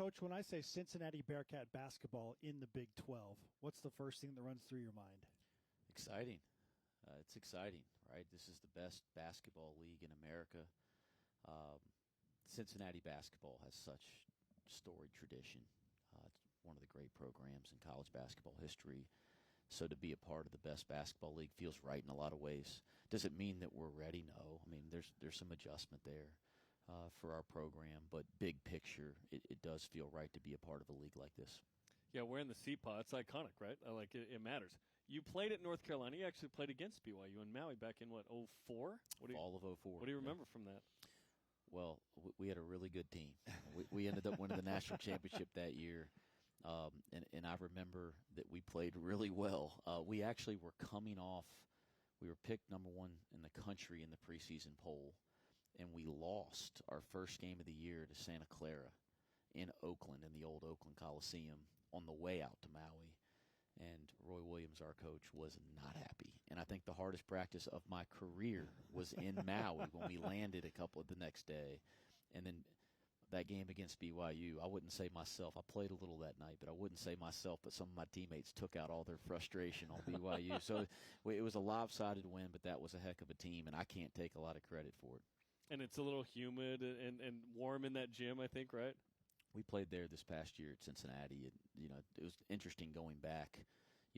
Coach, when I say Cincinnati Bearcat basketball in the Big 12, what's the first thing that runs through your mind? Exciting. It's exciting, right? This is the best basketball league in America. Cincinnati basketball has such storied tradition. It's one of the great programs in college basketball history. So to be a part of the best basketball league feels right in a lot of ways. Does it mean that we're ready? No. I mean, there's some adjustment there for our program, but big picture, it does feel right to be a part of a league like this. Yeah, we're in the CPA. It's iconic, right? It matters. You played at North Carolina. You actually played against BYU in Maui back in, 04? Fall of 04. What do you remember from that? Well, we had a really good team. We ended up winning the national championship that year, and I remember that we played really well. We actually were coming off – we were picked number 1 in the country in the preseason poll, and we lost our first game of the year to Santa Clara in Oakland, in the old Oakland Coliseum, on the way out to Maui. And Roy Williams, our coach, was not happy. And I think the hardest practice of my career was in Maui when we landed the next day. And then that game against BYU, I wouldn't say myself, I played a little that night, but I wouldn't say myself, but some of my teammates took out all their frustration on BYU. So it was a lopsided win, but that was a heck of a team, and I can't take a lot of credit for it. And it's a little humid and warm in that gym, I think, right? We played there this past year at Cincinnati, and it was interesting going back,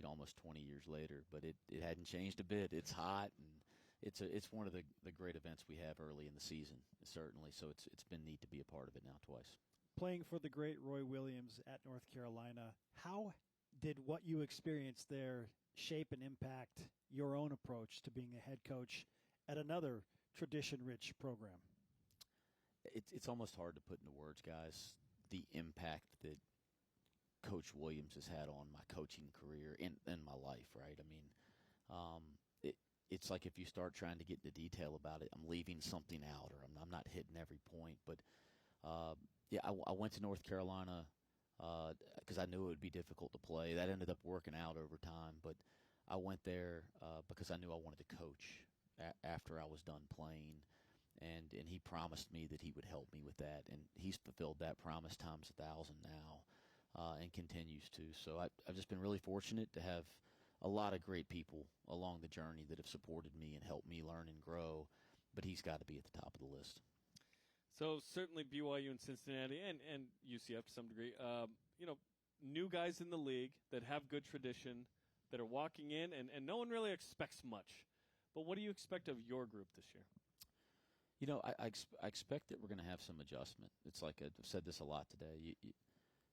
almost 20 years later. But it hadn't changed a bit. It's hot, and it's one of the great events we have early in the season, certainly. So it's been neat to be a part of it now twice. Playing for the great Roy Williams at North Carolina, how did what you experienced there shape and impact your own approach to being a head coach at another tradition-rich program? It's almost hard to put into words, guys, the impact that Coach Williams has had on my coaching career and my life, right? I mean, it's like if you start trying to get into detail about it, I'm leaving something out, or I'm not hitting every point. But, I went to North Carolina because I knew it would be difficult to play. That ended up working out over time. But I went there because I knew I wanted to coach after I was done playing. And he promised me that he would help me with that, and he's fulfilled that promise times 1,000 now, and continues to. So I've just been really fortunate to have a lot of great people along the journey that have supported me and helped me learn and grow, but he's got to be at the top of the list. So certainly BYU and Cincinnati and UCF to some degree, new guys in the league that have good tradition, that are walking in, and no one really expects much. But what do you expect of your group this year? I expect that we're going to have some adjustment. It's like I've said this a lot today.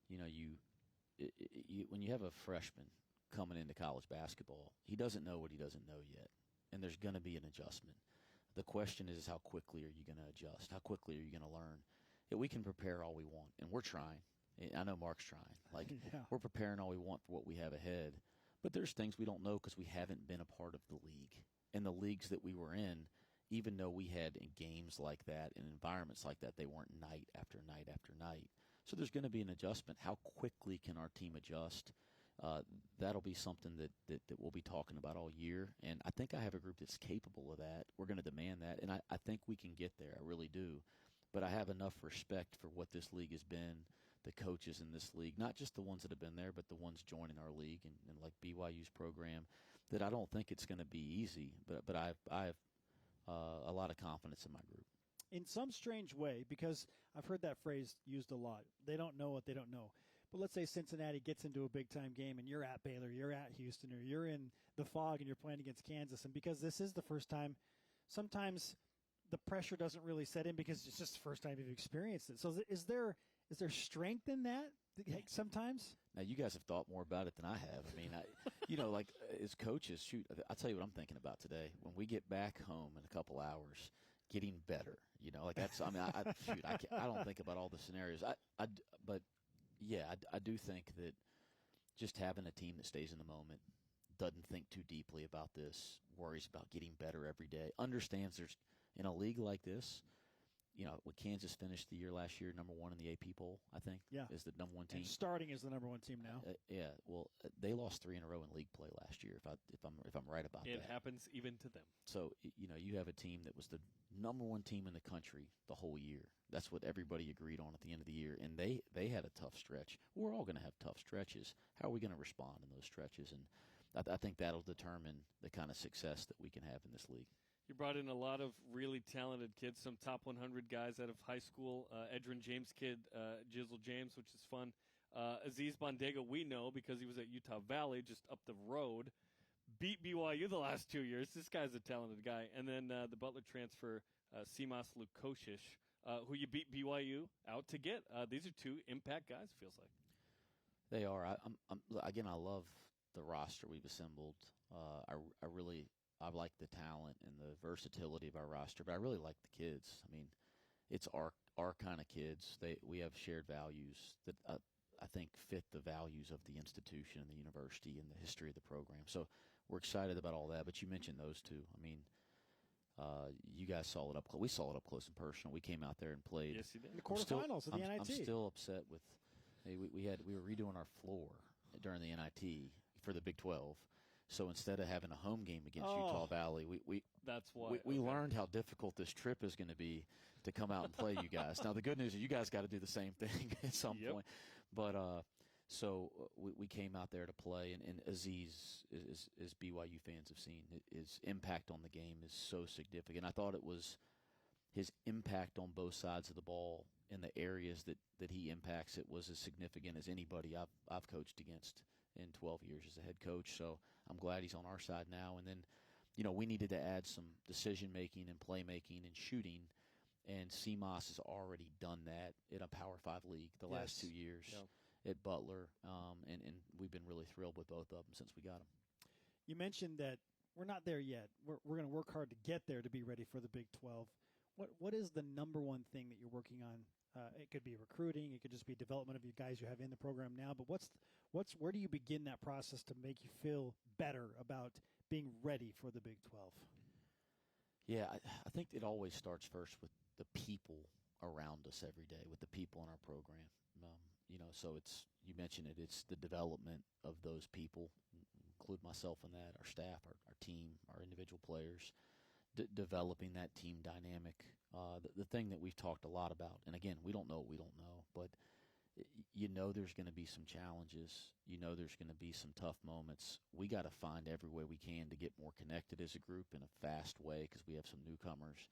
When you have a freshman coming into college basketball, he doesn't know what he doesn't know yet, and there's going to be an adjustment. The question is how quickly are you going to adjust? How quickly are you going to learn? We can prepare all we want, and we're trying. I know Mark's trying. We're preparing all we want for what we have ahead, but there's things we don't know because we haven't been a part of the league. And the leagues that we were in, even though we had games like that and environments like that, they weren't night after night after night. So there's going to be an adjustment. How quickly can our team adjust? That'll be something that we'll be talking about all year. And I think I have a group that's capable of that. We're going to demand that, and I think we can get there. I really do. But I have enough respect for what this league has been, the coaches in this league, not just the ones that have been there, but the ones joining our league and like BYU's program, that I don't think it's going to be easy. But I have a lot of confidence in my group. In some strange way, because I've heard that phrase used a lot, they don't know what they don't know. But let's say Cincinnati gets into a big-time game and you're at Baylor, you're at Houston, or you're in the Fog and you're playing against Kansas. And because this is the first time, sometimes the pressure doesn't really set in because it's just the first time you've experienced it. So is there strength in that sometimes? Now, you guys have thought more about it than I have. I mean, as coaches, shoot, I'll tell you what I'm thinking about today. When we get back home in a couple hours, getting better, that's, I don't think about all the scenarios. But yeah, I do think that just having a team that stays in the moment, doesn't think too deeply about this, worries about getting better every day, understands there's, in a league like this, when Kansas finished the year last year, number 1 in the AP poll, I think, is the number 1 team. And starting as the number 1 team now. They lost 3 in a row in league play last year. If I'm right about that, it happens even to them. So you have a team that was the number one team in the country the whole year. That's what everybody agreed on at the end of the year. And they had a tough stretch. We're all going to have tough stretches. How are we going to respond in those stretches? And I think that'll determine the kind of success that we can have in this league. You brought in a lot of really talented kids, some top 100 guys out of high school. Edrin James kid, Jizzle James, which is fun. Aziz Bandega, we know because he was at Utah Valley just up the road. Beat BYU the last 2 years. This guy's a talented guy. And then the Butler transfer, Simas Lukosic, who you beat BYU out to get. These are two impact guys, it feels like. They are. I love the roster we've assembled. I like the talent and the versatility of our roster, but I really like the kids. I mean, it's our kind of kids. We have shared values that I think fit the values of the institution and the university and the history of the program. So we're excited about all that. But you mentioned those two. I mean, you guys saw it up close. We saw it up close and personal. We came out there and played. Yes, you did. In the quarterfinals of the NIT. I'm still upset with. We were redoing our floor during the NIT for the Big 12. So instead of having a home game against Utah Valley, we learned how difficult this trip is going to be to come out and play you guys. Now the good news is you guys got to do the same thing at some point. But so we came out there to play, and Aziz, as BYU fans have seen, his impact on the game is so significant. I thought it was his impact on both sides of the ball in the areas that he impacts. It was as significant as anybody I've coached against in 12 years as a head coach. So I'm glad he's on our side now. And then, we needed to add some decision-making and playmaking and shooting, and CMOS has already done that in a Power 5 league the last 2 years at Butler, and we've been really thrilled with both of them since we got them. You mentioned that we're not there yet. We're going to work hard to get there to be ready for the Big 12. What is the number one thing that you're working on? It could be recruiting. It could just be development of you guys you have in the program now. But where do you begin that process to make you feel better about being ready for the Big 12? Yeah, I think it always starts first with the people around us every day, with the people in our program. So you mentioned it. It's the development of those people, include myself in that, our staff, our team, our individual players. Developing that team dynamic, the thing that we've talked a lot about, and again, we don't know what we don't know, but there's going to be some challenges. There's going to be some tough moments. We got to find every way we can to get more connected as a group in a fast way because we have some newcomers,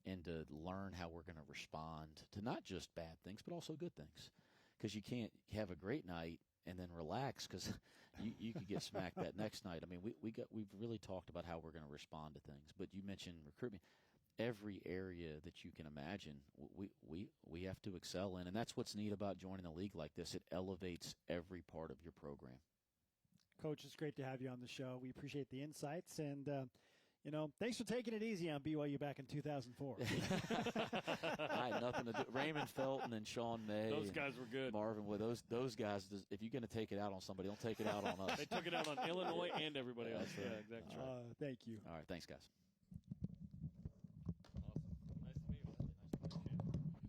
and to learn how we're going to respond to not just bad things, but also good things. Because you can't have a great night and then relax because you could get smacked that next night. I mean, we've really talked about how we're going to respond to things. But you mentioned recruitment. Every area that you can imagine, we have to excel in, and that's what's neat about joining a league like this. It elevates every part of your program. Coach, it's great to have you on the show. We appreciate the insights, and thanks for taking it easy on BYU back in 2004. I had nothing to do. Raymond Felton and Sean May. Those guys were good. Marvin, those guys, if you're going to take it out on somebody, don't take it out on us. They took it out on Illinois and everybody else. Yeah, exactly. Thank you. All right, thanks, guys.